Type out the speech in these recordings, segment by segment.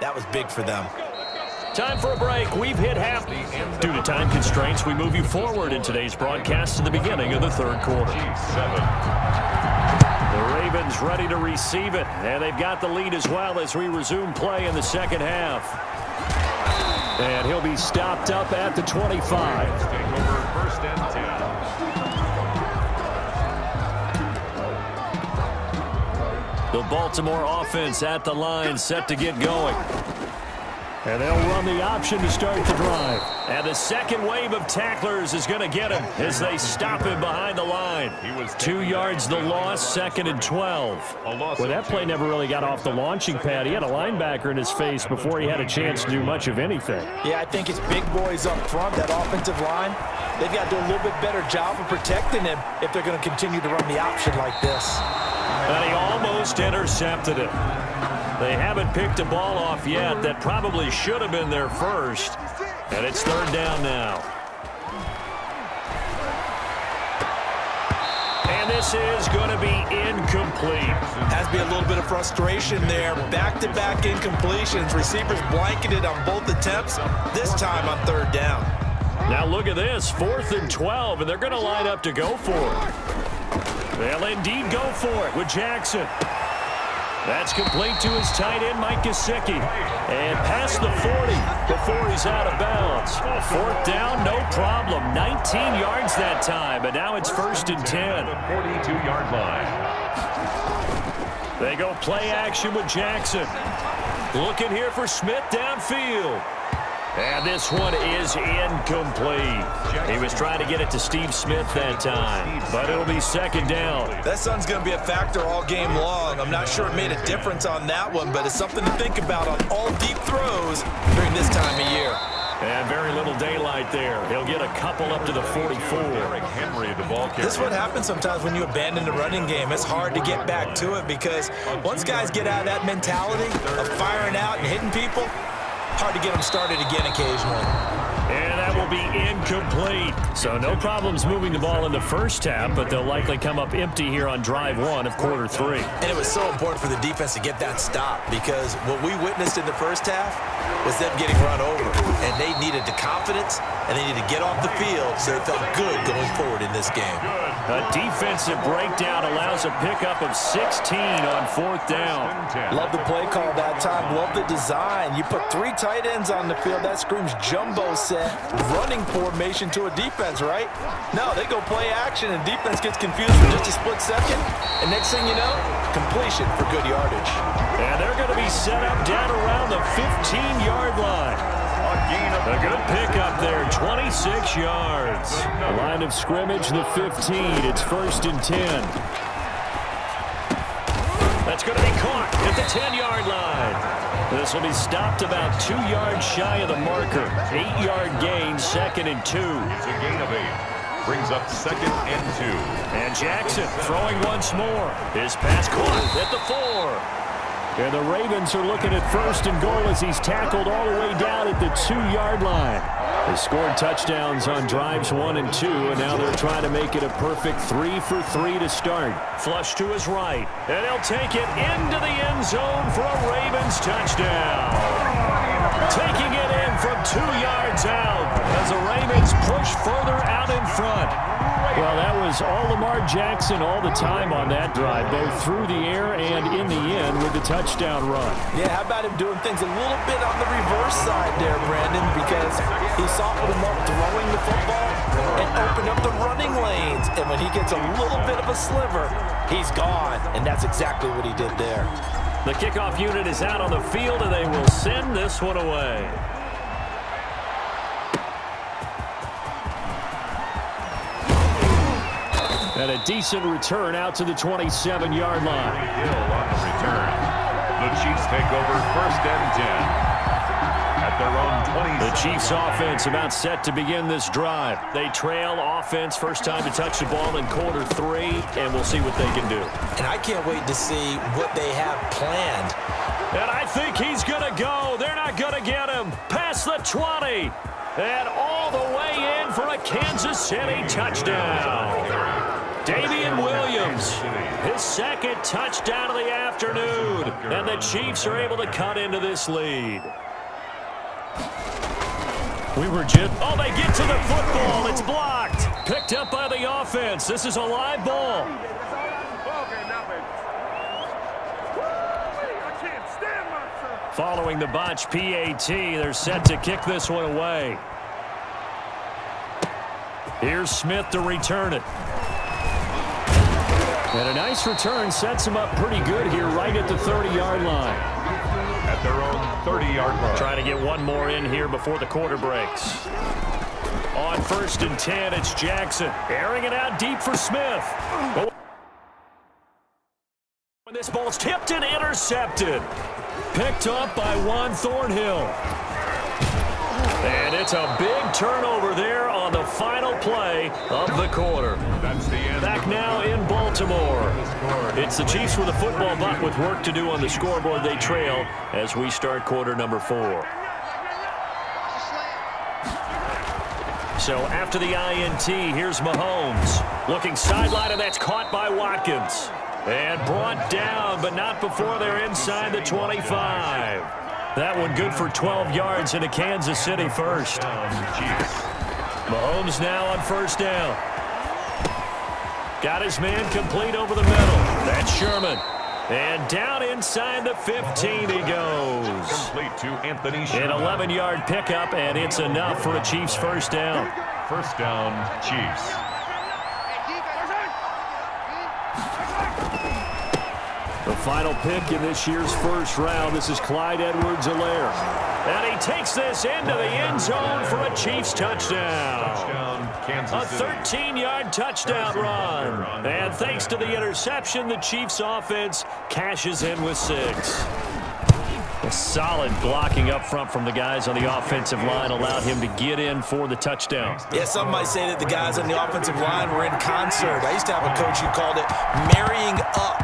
That was big for them. Time for a break. We've hit half. Due to time constraints, we move you forward in today's broadcast to the beginning of the third quarter. The Ravens ready to receive it, and they've got the lead as well as we resume play in the second half. And he'll be stopped up at the 25. First and 10. The Baltimore offense at the line, set to get going. And they'll run the option to start the drive. And the second wave of tacklers is going to get him as they stop him behind the line. 2 yards the loss, 2nd and 12. Well, that play never really got off the launching pad. He had a linebacker in his face before he had a chance to do much of anything. Yeah, I think it's big boys up front, that offensive line. They've got to do a little bit better job of protecting him if they're going to continue to run the option like this. And he almost intercepted it. They haven't picked a ball off yet. That probably should have been their first. And it's third down now. And this is going to be incomplete. Has to be a little bit of frustration there. Back-to-back incompletions. Receivers blanketed on both attempts, this time on third down. Now look at this, 4th and 12, and they're going to line up to go for it. They'll indeed go for it with Jackson. That's complete to his tight end, Mike Gesicki. And past the 40 before he's out of bounds. 4th down, no problem. 19 yards that time, but now it's 1st and 10. 42-yard line. They go play action with Jackson. Looking here for Smith downfield. And this one is incomplete. He was trying to get it to Steve Smith that time, but it'll be 2nd down. That sun's going to be a factor all game long. I'm not sure it made a difference on that one, but it's something to think about on all deep throws during this time of year. And very little daylight there. He'll get a couple up to the 44. Henry, the ball carrier. This is what happens sometimes when you abandon the running game. It's hard to get back to it because once guys get out of that mentality of firing out and hitting people, hard to get them started again occasionally. And that will be incomplete. So no problems moving the ball in the first half, but they'll likely come up empty here on drive 1 of quarter 3. And it was so important for the defense to get that stop because what we witnessed in the first half was them getting run over. And they needed the confidence, and they needed to get off the field so they felt good going forward in this game. A defensive breakdown allows a pickup of 16 on 4th down. Love the play call that time. Love the design. You put 3 tight ends on the field. That screams jumbo set, running formation to a defense, right? No, they go play action, and defense gets confused for just a split second. And next thing you know, completion for good yardage. And they're going to be set up down around the 15-yard line. A good pickup there, 26 yards. Line of scrimmage, the 15. It's 1st and 10. That's going to be caught at the 10-yard line. This will be stopped about 2 yards shy of the marker. 8-yard gain, 2nd and 2. It's a gain of 8. Brings up 2nd and 2. And Jackson throwing once more. His pass caught at the 4. And the Ravens are looking at 1st and goal as he's tackled all the way down at the 2-yard line. They scored touchdowns on drives 1 and 2, and now they're trying to make it a perfect 3 for 3 to start. Flush to his right, and he'll take it into the end zone for a Ravens touchdown. Taking it in from 2 yards out as the Ravens push further out in front. Well, that was all Lamar Jackson all the time on that drive, both through the air and in the end with the touchdown run. Yeah, how about him doing things a little bit on the reverse side there, Brandon, because he softened him up throwing the football and opened up the running lanes. And when he gets a little bit of a sliver, he's gone. And that's exactly what he did there. The kickoff unit is out on the field, and they will send this one away. And a decent return out to the 27-yard line. Hill on the return. The Chiefs take over 1st and 10 at their own 20. The Chiefs offense about set to begin this drive. They trail offense, first time to touch the ball in quarter 3, and we'll see what they can do. And I can't wait to see what they have planned. And I think he's going to go. They're not going to get him. Past the 20. And all the way in for a Kansas City touchdown. Damian Williams, his second touchdown of the afternoon, and the Chiefs are able to cut into this lead. Oh, they get to the football. It's blocked. Picked up by the offense. This is a live ball. Following the botch PAT, they're set to kick this one away. Here's Smith to return it. And a nice return sets him up pretty good here right at the 30-yard line. At their own 30-yard line. Trying to get one more in here before the quarter breaks. On 1st and 10, it's Jackson. Airing it out deep for Smith. When this ball's tipped and intercepted. Picked up by Juan Thornhill. And it's a big turnover there on the final play of the quarter. That's the end. Back now in Baltimore. It's the Chiefs with a football, but with work to do on the scoreboard. They trail as we start quarter number 4. So after the INT, here's Mahomes. Looking sideline, and that's caught by Watkins. And brought down, but not before they're inside the 25. That one good for 12 yards into Kansas City first. Mahomes now on 1st down. Got his man complete over the middle. That's Sherman. And down inside the 15 he goes. Complete to Anthony Sherman. An 11-yard pickup, and it's enough for a Chiefs first down. First down, Chiefs. The final pick in this year's first round. This is Clyde Edwards-Helaire. And he takes this into the end zone for a Chiefs touchdown. A 13-yard touchdown run. And thanks to the interception, the Chiefs offense cashes in with 6. A solid blocking up front from the guys on the offensive line allowed him to get in for the touchdown. Yeah, some might say that the guys on the offensive line were in concert. I used to have a coach who called it marrying up.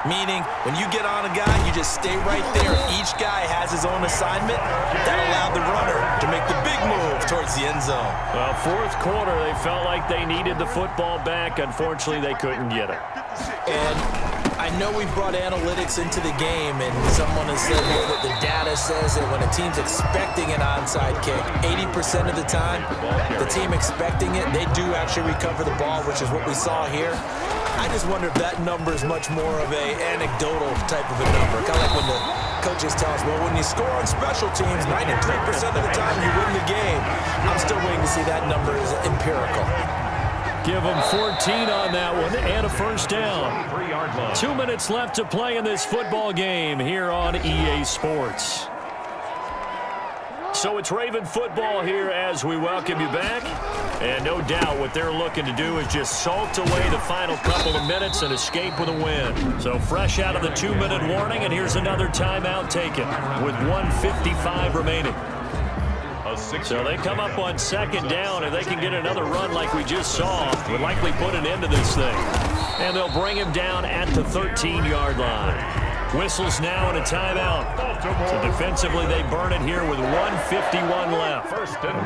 Meaning, when you get on a guy, you just stay right there. Each guy has his own assignment. That allowed the runner to make the big move towards the end zone. Well, 4th quarter, they felt like they needed the football back. Unfortunately, they couldn't get it. And I know we've brought analytics into the game, and someone has said here that the data says that when a team's expecting an onside kick, 80% of the time, the team expecting it, they do actually recover the ball, which is what we saw here. I just wonder if that number is much more of a anecdotal type of a number. Kind of like when the coaches tell us, well, when you score on special teams, 93% of the time you win the game. I'm still waiting to see that number is empirical. Give them 14 on that one and a first down. 2 minutes left to play in this football game here on EA Sports. So it's Raven football here as we welcome you back. And no doubt what they're looking to do is just salt away the final couple of minutes and escape with a win. So fresh out of the 2-minute warning, and here's another timeout taken with 1:55 remaining. So they come up on 2nd down, and they can get another run like we just saw. Would likely put an end to this thing. And they'll bring him down at the 13-yard line. Whistles now and a timeout. So defensively, they burn it here with 1:51 left.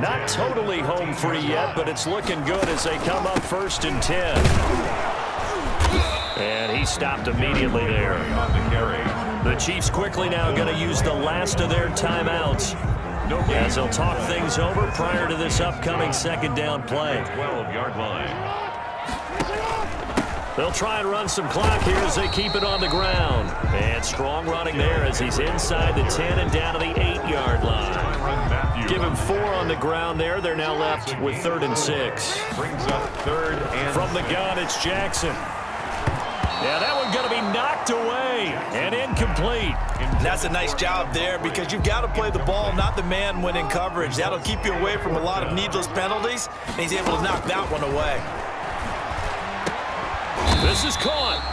Not totally home free yet, but it's looking good as they come up 1st and 10. And he stopped immediately there. The Chiefs quickly now going to use the last of their timeouts as they'll talk things over prior to this upcoming 2nd down play. 12-yard line. They'll try and run some clock here as they keep it on the ground. And strong running there as he's inside the 10 and down to the 8-yard line. Give him 4 on the ground there. They're now left with 3rd and 6. Brings up 3rd and from the gun, it's Jackson. Yeah, that one's going to be knocked away and incomplete. And that's a nice job there because you've got to play the ball, not the man when in coverage. That'll keep you away from a lot of needless penalties, and he's able to knock that one away. This is caught.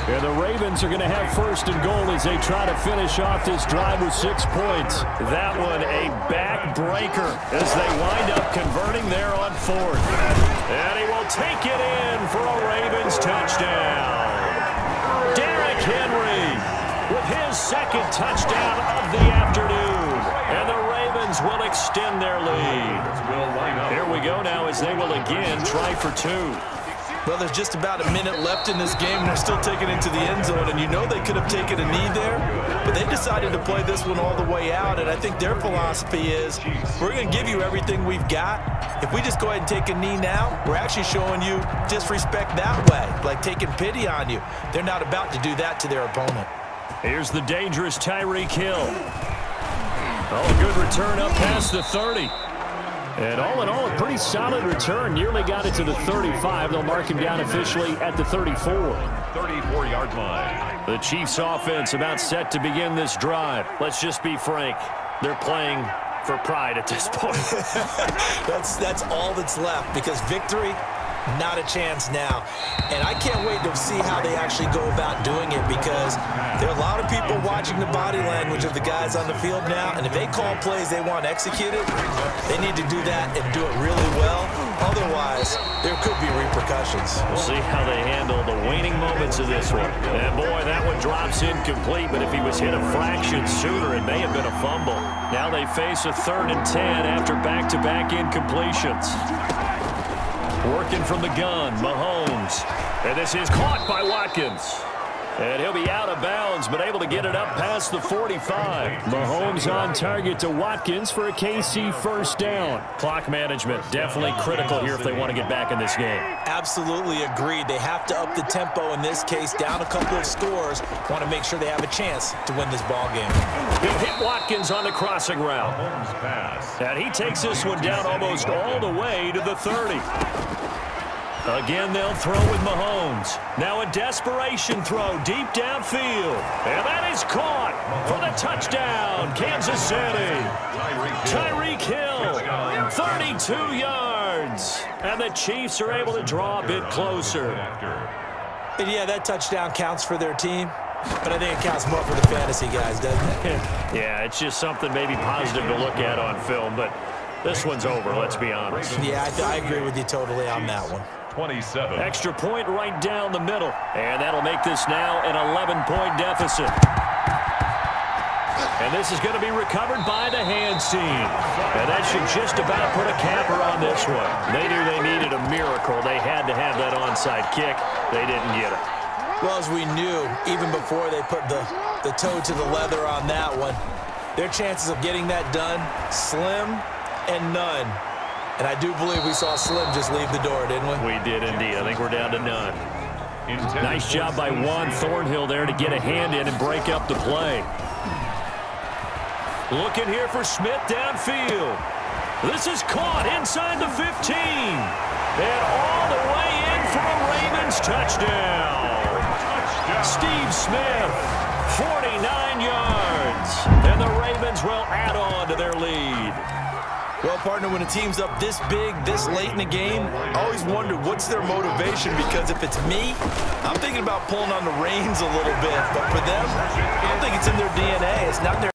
And the Ravens are going to have 1st and goal as they try to finish off this drive with 6 points. That one a backbreaker as they wind up converting there on 4th. And he will take it in for a Ravens touchdown. Derrick Henry with his 2nd touchdown of the afternoon. And the Ravens will extend their lead. Here we go now as they will again try for 2. Well, there's just about a minute left in this game, and they're still taking it to the end zone. And you know they could have taken a knee there, but they decided to play this one all the way out. And I think their philosophy is, we're going to give you everything we've got. If we just go ahead and take a knee now, we're actually showing you disrespect that way, like taking pity on you. They're not about to do that to their opponent. Here's the dangerous Tyreek Hill. Oh, good return up past the 30. And all in all, a pretty solid return. Nearly got it to the 35. They'll mark him down officially at the 34. 34-yard line. The Chiefs offense about set to begin this drive. Let's just be frank. They're playing for pride at this point. That's all that's left, because victory, not a chance now. And I can't wait to see how they actually go about doing it, because there are a lot of people watching the body language of the guys on the field now, and if they call plays they want executed, they need to do that and do it really well. Otherwise, there could be repercussions. We'll see how they handle the waning moments of this one. And boy, that one drops incomplete, but if he was hit a fraction sooner, it may have been a fumble. Now they face a 3rd and 10 after back-to-back incompletions. Working from the gun, Mahomes. And this is caught by Watkins. And he'll be out of bounds, but able to get it up past the 45. Mahomes on target to Watkins for a KC first down. Clock management definitely critical here if they want to get back in this game. Absolutely agreed. They have to up the tempo in this case, down a couple of scores. Want to make sure they have a chance to win this ball game. He'll hit Watkins on the crossing route. And he takes this one down almost all the way to the 30. Again, they'll throw with Mahomes. Now a desperation throw deep downfield. And that is caught for the touchdown, Kansas City. Tyreek Hill, 32 yards. And the Chiefs are able to draw a bit closer. And yeah, that touchdown counts for their team, but I think it counts more for the fantasy guys, doesn't it? Yeah, it's just something maybe positive to look at on film, but this one's over, let's be honest. Yeah, I agree with you totally on that one. 27. Extra point right down the middle. And that'll make this now an 11-point deficit. And this is going to be recovered by the hands team. And that should just about put a capper on this one. They knew they needed a miracle. They had to have that onside kick. They didn't get it. Well, as we knew, even before they put the toe to the leather on that one, their chances of getting that done, slim and none. And I do believe we saw Slim just leave the door, didn't we? We did indeed. I think we're down to none. Nice job by Juan Thornhill there to get a hand in and break up the play. Looking here for Smith downfield. This is caught inside the 15. And all the way in for a Ravens touchdown. Steve Smith, 49 yards. And the Ravens will add on to their lead. Well, partner, when a team's up this big, this late in the game, I always wonder what's their motivation, because if it's me, I'm thinking about pulling on the reins a little bit. But for them, I don't think it's in their DNA. It's not their